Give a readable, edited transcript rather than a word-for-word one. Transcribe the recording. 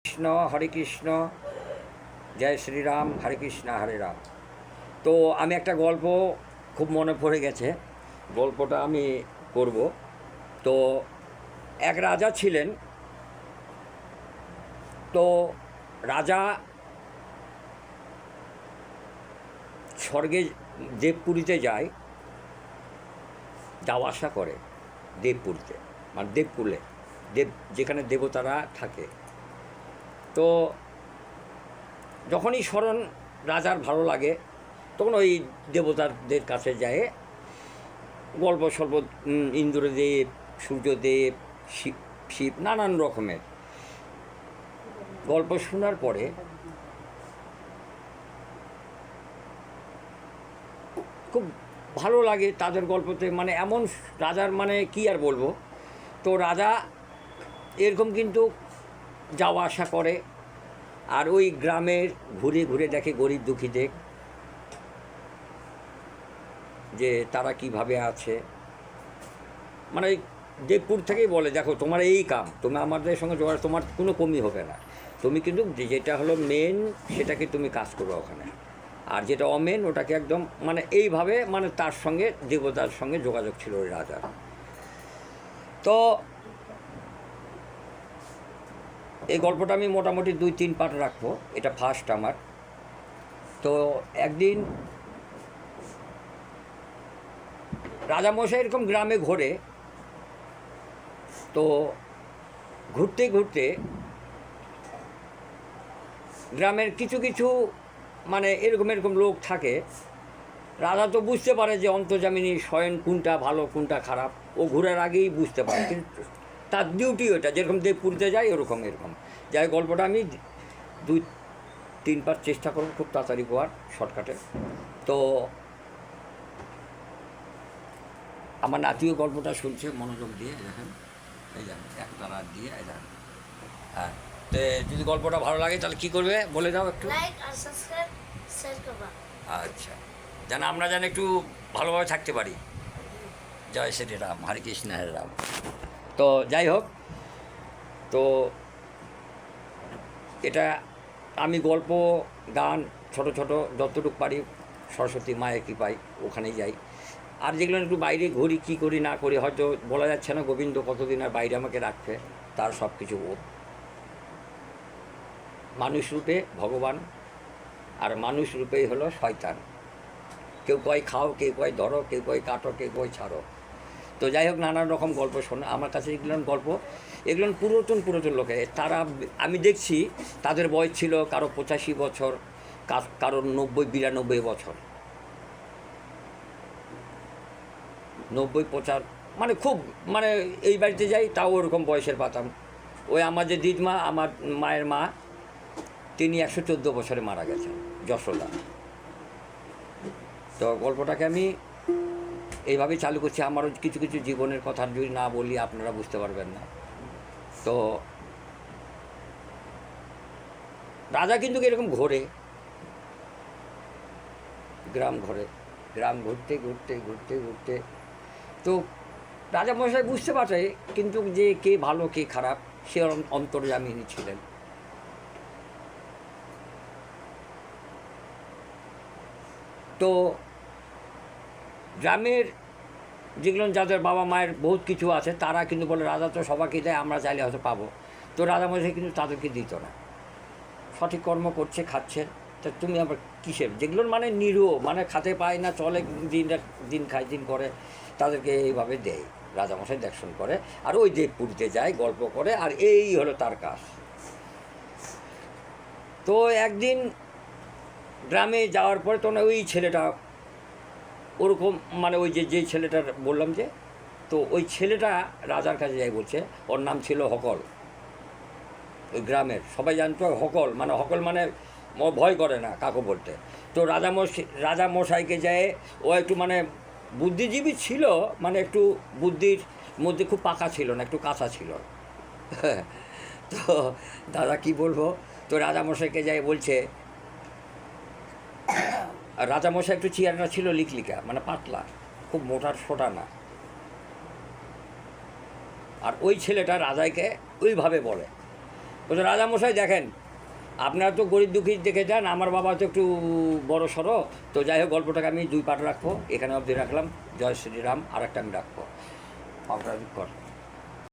কৃষ্ণ হরে কৃষ্ণ, জয় শ্রীরাম, হরে কৃষ্ণ হরে রাম। তো আমি একটা গল্প খুব মনে পড়ে গেছে, গল্পটা আমি করব। তো এক রাজা ছিলেন। তো রাজা স্বর্গে দেবপুরীতে যাওয়া আসা করে, দেবপুরীতে মানে দেবকুলে, যেখানে দেবতারা থাকে। তো যখনই স্মরণ রাজার ভালো লাগে তখন ওই দেবতাদের কাছে যায়, গল্প স্বল্প, ইন্দ্রদেব, সূর্যদেব, শিব শিব নানান রকমের গল্প শোনার পরে খুব ভালো লাগে তাদের গল্পতে। মানে এমন রাজার মানে কি আর বলবো। তো রাজা এরকম কিন্তু যাওয়া আসা করে, আর ওই গ্রামের ঘুরে ঘুরে দেখে গরিব দুঃখীদের, যে তারা কিভাবে আছে। মানে দেবপুর থেকেই বলে, দেখো তোমার এই কাম, তুমি আমাদের সঙ্গে যোগাযোগ, তোমার কোনো কমি হবে না, তুমি কিন্তু যেটা হলো মেন সেটাকে তুমি কাজ করবে ওখানে, আর যেটা অমেন ওটাকে একদম মানে এইভাবে, মানে তার সঙ্গে দেবতার সঙ্গে যোগাযোগ ছিল ওই রাজার। তো এই গল্পটা আমি মোটামুটি 2-3 পার্ট রাখবো, এটা ফার্স্ট আমার। তো একদিন রাজামশাই এরকম গ্রামে ঘোরে। তো ঘুরতে ঘুরতে গ্রামের কিছু কিছু মানে এরকম এরকম লোক থাকে। রাজা তো বুঝতে পারে যে অন্তর্যামিনী স্বয়ং কোনটা ভালো কোনটা খারাপ, ও ঘোরার আগেই বুঝতে পারে, কিন্তু তার ডিউটি ওটা, যেরকম দেবপুরীতে যায় ওরকম এরকম যাই। গল্পটা আমি 2-3 পার্ট চেষ্টা করব খুব তাড়াতাড়ি হওয়ার, শর্টকাটে। তো আমার নাতিও গল্পটা শুনছে মনোযোগ দিয়ে, দেখেন এই যান একতারা দিয়ে এই যান। হ্যাঁ, তো যদি গল্পটা ভালো লাগে তাহলে কী করবে বলে দাও একটু। লাইক আর সাবস্ক্রাইব শেয়ার করবা। আচ্ছা, যেন আমরা যেন একটু ভালোভাবে থাকতে পারি। জয় শ্রীরাম, হরে কৃষ্ণ হরে রাম। তো যাই হোক, তো এটা আমি গল্প গান ছোট ছোট যতটুকু পারি সরস্বতী মায়ের কৃপায় ওখানেই যাই। আর যেগুলো একটু বাইরে ঘুরি, কী করি না করি হয়তো বলা যাচ্ছে না, গোবিন্দ কতদিন আর বাইরে আমাকে রাখবে, তার সব কিছু ও মানুষ রূপে ভগবান, আর মানুষ রূপেই হলো শয়তান। কেউ কয় খাও, কেউ কয় ধরো, কেউ কয় কাটো, কেউ কয় ছাড়ো। তো যাই হোক, নানান রকম গল্প শোনো আমার কাছে। এগুলো গল্প, এগুলো পুরাতন পুরাতন লোকে, তারা আমি দেখছি তাদের বয়স ছিল কারো 85 বছর, কারোর 90-92 বছর, 90-95, মানে খুব মানে এই বাড়িতে যাই তাও ওরকম বয়সের পাতাম। ওই আমার যে দিদমা, আমার মায়ের মা, তিনি 114 বছরে মারা গেছেন, যশোদা। তো গল্পটাকে আমি এইভাবেই চালু করছি। আমারও কিছু কিছু জীবনের কথা যদি না বলি আপনারা বুঝতে পারবেন না। তো রাজা কিন্তু এরকম ঘোরে, গ্রাম ঘুরতে ঘুরতে ঘুরতে ঘুরতে তো রাজামশাই বুঝতে পারে কিন্তু যে কে ভালো কে খারাপ, সে অন্তর্যামিনী ছিলেন। তো গ্রামের যেগুলো যাদের বাবা মায়ের বহুত কিছু আছে তারা কিন্তু বলে রাজা তো সবাইকে দেয়, আমরা চাইলে হয়তো পাবো। তো রাজামশাই কিন্তু তাদেরকে দিত না, সঠিক কর্ম করছে খাচ্ছে, তা তুমি আবার কিসের, যেগুলো মানে নিরীহ, মানে খাতে পায় না, চলে দিন খায় দিন করে, তাদেরকে এইভাবে দেয়। রাজামশাই দেখশন করে আর ওই দেবপুরীতে যায়, গল্প করে, আর এই হলো তার কাজ। তো একদিন গ্রামে যাওয়ার পরে তখন ওই ছেলেটা ওরকম মানে ওই যেই ছেলেটার বললাম যে, তো ওই ছেলেটা রাজার কাছে যাই বলছে, ওর নাম ছিল হকল। ওই গ্রামের সবাই জানতো হকল মানে ভয় করে না কাকু বলতে। তো রাজামশাইকে যায়, ও একটু মানে বুদ্ধিজীবী ছিল, মানে একটু বুদ্ধির মধ্যে খুব পাকা ছিল না, একটু কাঁচা ছিল। তো দাদা কি বলবো, তো রাজামশাইকে যাই বলছে, আর রাজামশাই একটু চেয়ারটা ছিল লিকলিকা, মানে পাতলা, খুব মোটার সোটা না। আর ওই ছেলেটা রাজাকে ওইভাবে বলে, বলছে রাজামশাই দেখেন, আপনারা তো গরিব দুঃখী দেখে যান, আমার বাবা তো একটু বড় সড়ো, তো যাই হোক গল্পটাকে আমি 2 পার্ট রাখবো, এখানে অবধি রাখলাম। জয় শ্রীরাম। আর একটা আমি রাখবো, পাউটা কর।